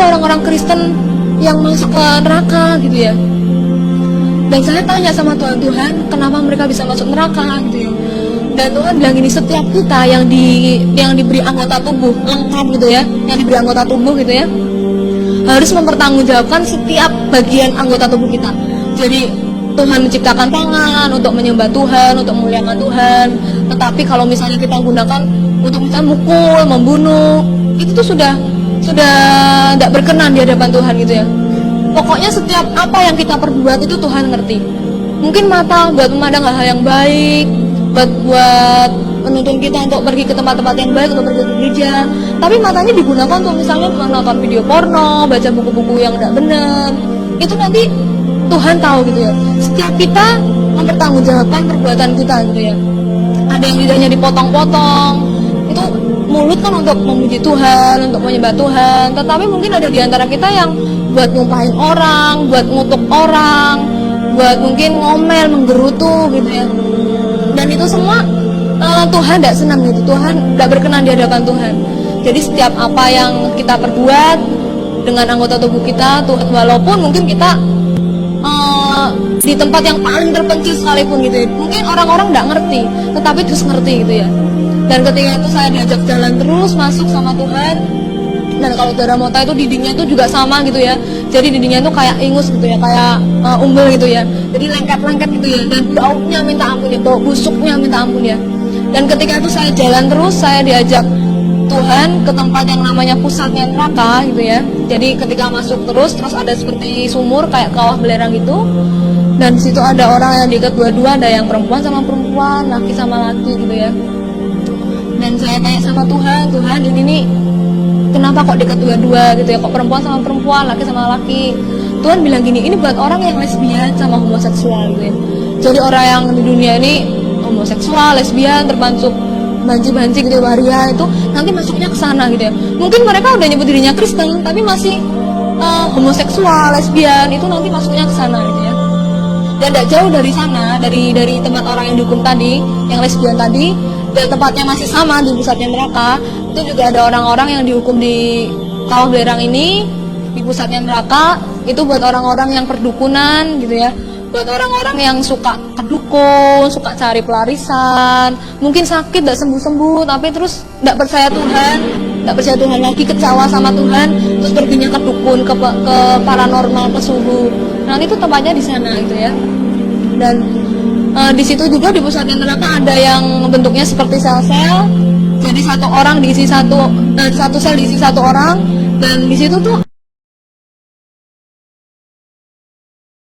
orang-orang Kristen yang masuk ke neraka gitu ya. Dan saya tanya sama Tuhan, Tuhan kenapa mereka bisa masuk neraka gitu ya. Dan Tuhan bilang gini, setiap kita yang diberi anggota tubuh lengkap gitu ya, yang diberi anggota tubuh gitu ya, harus mempertanggungjawabkan setiap bagian anggota tubuh kita. Jadi Tuhan menciptakan tangan untuk menyembah Tuhan, untuk memuliakan Tuhan. Tetapi kalau misalnya kita gunakan untuk misalnya mukul, membunuh, itu tuh sudah tidak berkenan di hadapan Tuhan gitu ya. Pokoknya setiap apa yang kita perbuat itu Tuhan ngerti. Mungkin mata buat memandang hal yang baik, buat menuntun kita untuk pergi ke tempat-tempat yang baik, untuk pergi ke gereja. Tapi matanya digunakan untuk misalnya menonton video porno, baca buku-buku yang tidak benar. Itu nanti Tuhan tahu gitu ya. Setiap kita mempertanggungjawabkan perbuatan kita gitu ya. Ada yang lidahnya dipotong-potong. Itu mulut kan untuk memuji Tuhan, untuk menyembah Tuhan. Tetapi mungkin ada di antara kita yang buat nyumpahin orang, buat ngutuk orang, buat mungkin ngomel, menggerutu gitu ya. Dan itu semua Tuhan tidak senang gitu. Tuhan tidak berkenan di hadapan Tuhan. Jadi setiap apa yang kita perbuat dengan anggota tubuh kita, Tuhan, walaupun mungkin kita di tempat yang paling terpencil sekalipun gitu ya, mungkin orang-orang tidak ngerti, tetapi terus ngerti gitu ya. Dan ketika itu saya diajak jalan terus masuk sama Tuhan. Dan kalau Darah Mota itu dindingnya itu juga sama gitu ya. Jadi dindingnya itu kayak ingus gitu ya, kayak umbel gitu ya. Jadi lengket-lengket gitu ya. Dan baunya minta ampun ya, bau busuknya minta ampun ya. Dan ketika itu saya jalan terus, saya diajak Tuhan ke tempat yang namanya pusatnya neraka gitu ya. Jadi ketika masuk terus ada seperti sumur kayak kawah belerang gitu. Dan di situ ada orang yang diikat dua-dua, ada yang perempuan sama perempuan, laki sama laki gitu ya. Dan saya tanya sama Tuhan, Tuhan ini nih kenapa kok dekat dua-dua gitu ya, kok perempuan sama perempuan, laki sama laki. Tuhan bilang gini, ini buat orang yang lesbian sama homoseksual gitu ya. Jadi orang yang di dunia ini homoseksual, lesbian, termasuk banci-banci gitu, waria, itu nanti masuknya ke sana gitu ya. Mungkin mereka udah nyebut dirinya Kristen tapi masih homoseksual, lesbian, itu nanti masuknya ke sana gitu ya. Dan tidak jauh dari sana, dari tempat orang yang dihukum tadi, yang lesbian tadi, dan tempatnya masih sama di pusatnya neraka, itu juga ada orang-orang yang dihukum di kawah belerang ini, di pusatnya neraka. Itu buat orang-orang yang perdukunan gitu ya, buat orang-orang yang suka kedukun, suka cari pelarisan, mungkin sakit tidak sembuh-sembuh, tapi terus tidak percaya Tuhan lagi, kecewa sama Tuhan, terus perginya ke dukun, ke paranormal, ke suhu. Nah itu tempatnya di sana gitu ya. Dan di situ juga di pusatnya neraka ada yang bentuknya seperti sel-sel. Jadi satu orang diisi satu sel diisi satu orang. Dan di situ tuh